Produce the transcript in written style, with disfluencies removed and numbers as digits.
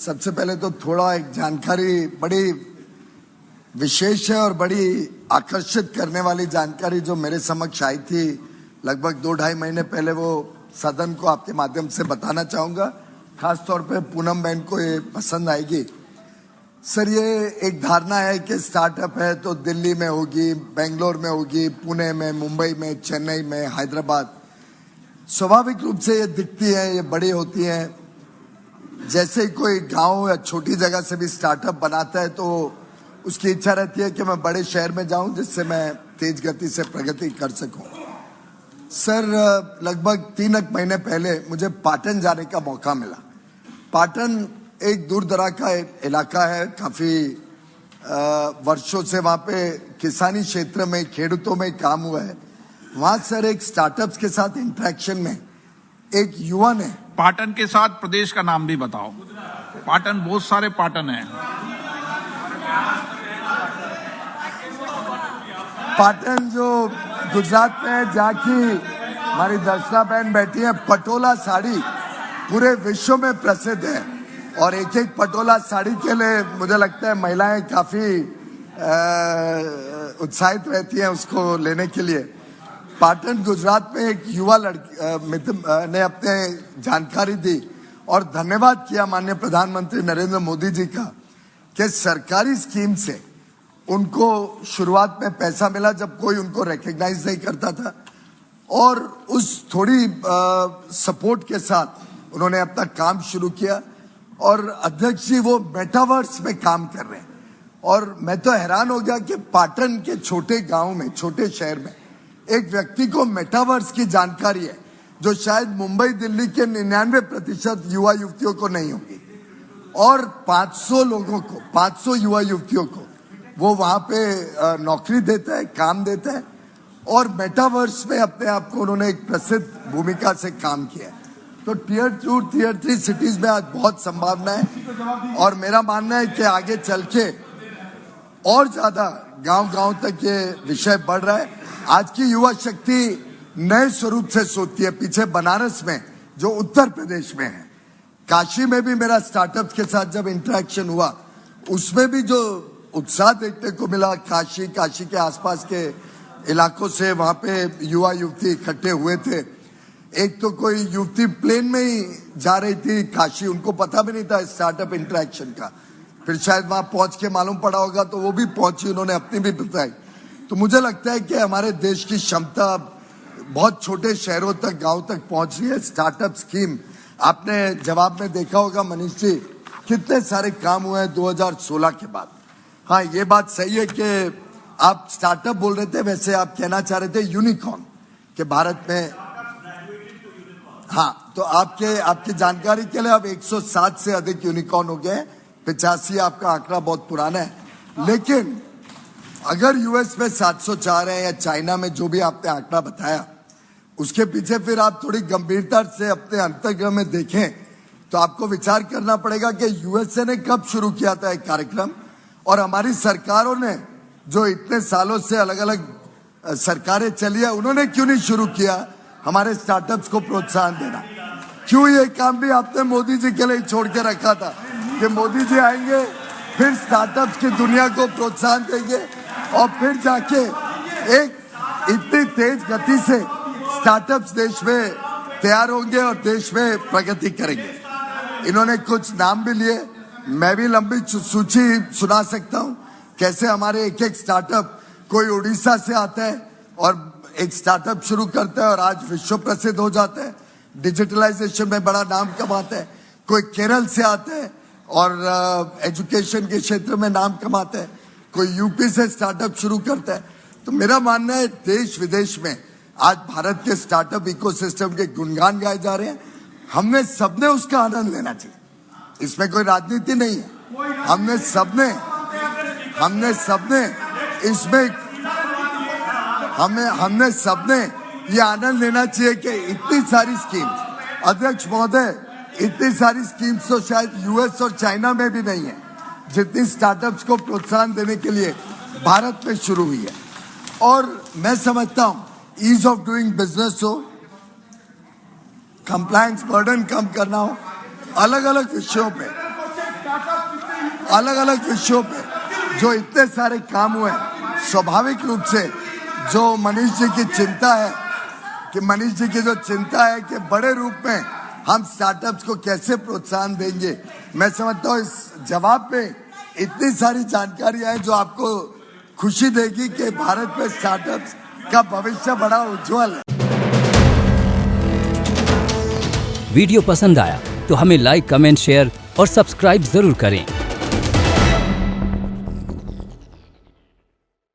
सबसे पहले तो थोड़ा एक जानकारी बड़ी विशेष है और बड़ी आकर्षित करने वाली जानकारी जो मेरे समक्ष आई थी लगभग 2-2.5 महीने पहले, वो सदन को आपके माध्यम से बताना चाहूँगा। खास तौर पे पूनम बहन को ये पसंद आएगी। सर, ये एक धारणा है कि स्टार्टअप है तो दिल्ली में होगी, बेंगलोर में होगी, पुणे में, मुंबई में, चेन्नई में, हैदराबाद। स्वाभाविक रूप से ये दिखती है, ये बड़ी होती हैं। जैसे ही कोई गांव या छोटी जगह से भी स्टार्टअप बनाता है तो उसकी इच्छा रहती है कि मैं बड़े शहर में जाऊं जिससे मैं तेज गति से प्रगति कर सकूं। सर, लगभग 3 महीने पहले मुझे पाटन जाने का मौका मिला। पाटन एक दूर दराज का इलाका है, काफी वर्षों से वहां पे किसानी क्षेत्र में, खेडूतों में काम हुआ है। वहां सर एक स्टार्टअप्स के साथ इंटरेक्शन में एक युवा ने, पाटन के साथ प्रदेश का नाम भी बताओ। पाटन, बहुत सारे पाटन हैं। पाटन जो गुजरात में है, जहाँ की हमारी दर्शना बहन बैठी है, पटोला साड़ी पूरे विश्व में प्रसिद्ध है और एक एक पटोला साड़ी के लिए मुझे लगता है महिलाएं काफी उत्साहित रहती हैं उसको लेने के लिए। पाटन गुजरात में एक युवा लड़की ने अपने जानकारी दी और धन्यवाद किया माननीय प्रधानमंत्री नरेंद्र मोदी जी का कि सरकारी स्कीम से उनको शुरुआत में पैसा मिला जब कोई उनको रिकॉग्नाइज नहीं करता था, और उस थोड़ी सपोर्ट के साथ उन्होंने अपना काम शुरू किया। और अध्यक्ष जी वो मेटावर्स में काम कर रहे हैं और मैं तो हैरान हो गया कि पाटन के छोटे गांव में, छोटे शहर में एक व्यक्ति को मेटावर्स की जानकारी है जो शायद मुंबई दिल्ली के 99% युवा युवतियों को नहीं होगी। और 500 लोगों को, 500 युवा युवतियों को वो वहां पे नौकरी देता है, काम देता है और मेटावर्स में अपने आप को उन्होंने एक प्रसिद्ध भूमिका से काम किया है। तो टियर 2, टियर 3 सिटीज में आज बहुत संभावना है और मेरा मानना है कि आगे चल के और ज्यादा गांव-गांव तक ये विषय बढ़ रहा है। आज की युवा शक्ति नए स्वरूप से सोचती है। पीछे बनारस में जो उत्तर प्रदेश में है, काशी में भी मेरा स्टार्टअप के साथ जब इंटरेक्शन हुआ उसमें भी जो उत्साह देखने को मिला, काशी के आसपास के इलाकों से वहां पे युवा युवती इकट्ठे हुए थे। एक तो कोई युवती प्लेन में ही जा रही थी काशी, उनको पता भी नहीं था स्टार्टअप इंटरेक्शन का, फिर शायद वहां पहुंच के मालूम पड़ा होगा तो वो भी पहुंची, उन्होंने अपनी भी बताई। तो मुझे लगता है कि हमारे देश की क्षमता बहुत छोटे शहरों तक, गांव तक पहुंच रही है। स्टार्टअप स्कीम आपने जवाब में देखा होगा मनीष जी, कितने सारे काम हुए हैं 2016 के बाद। हाँ, ये बात सही है कि आप स्टार्टअप बोल रहे थे, वैसे आप कहना चाह रहे थे यूनिकॉर्न के भारत में। हाँ, तो आपकी जानकारी के लिए अब 107 से अधिक यूनिकॉर्न हो गए। 85 आपका आंकड़ा बहुत पुराना है, लेकिन अगर यूएस में 704 है या चाइना में जो भी आपने आंकड़ा बताया, उसके पीछे फिर आप थोड़ी गंभीरता से अपने अंतर्ग्रह में देखें तो आपको विचार करना पड़ेगा कि यूएसए ने कब शुरू किया था एक कार्यक्रम और हमारी सरकारों ने जो इतने सालों से अलग अलग सरकारें चली है उन्होंने क्यों नहीं शुरू किया हमारे स्टार्टअप्स को प्रोत्साहन देना। क्यों ये काम भी आपने मोदी जी के लिए छोड़ के रखा था कि मोदी जी आएंगे फिर स्टार्टअप्स की दुनिया को प्रोत्साहन देंगे और फिर जाके एक इतनी तेज गति से स्टार्टअप्स देश में तैयार होंगे और देश में प्रगति करेंगे। इन्होंने कुछ नाम भी लिए, मैं भी लंबी सूची सुना सकता हूं कैसे हमारे एक एक स्टार्टअप, कोई उड़ीसा से आता है और एक स्टार्टअप शुरू करता है और आज विश्व प्रसिद्ध हो जाता है, डिजिटलाइजेशन में बड़ा नाम कमाता है। कोई केरल से आता है और एजुकेशन के क्षेत्र में नाम कमाता है। कोई यूपी से स्टार्टअप शुरू करता है। तो मेरा मानना है देश विदेश में आज भारत के स्टार्टअप इकोसिस्टम के गुणगान गाए जा रहे हैं। हमने सबने उसका आनंद लेना चाहिए, इसमें कोई राजनीति नहीं है। हमने सबने ये आनंद लेना चाहिए कि इतनी सारी स्कीम्स, अध्यक्ष महोदय, इतनी सारी स्कीम्स तो शायद यूएस और चाइना में भी नहीं है जितनी स्टार्टअप्स को प्रोत्साहन देने के लिए भारत में शुरू हुई है। और मैं समझता हूं ईज ऑफ डूइंग बिजनेस हो, कंप्लायंस बर्डन कम करना हो, अलग अलग विषयों पे अलग अलग विषयों पे जो इतने सारे काम हुए, स्वाभाविक रूप से जो मनीष जी की चिंता है कि बड़े रूप में हम स्टार्टअप्स को कैसे प्रोत्साहन देंगे, मैं समझता हूँ इस जवाब में इतनी सारी जानकारियां हैं जो आपको खुशी देगी कि भारत में स्टार्टअप्स का भविष्य बड़ा उज्जवल है। वीडियो पसंद आया तो हमें लाइक, कमेंट, शेयर और सब्सक्राइब जरूर करें।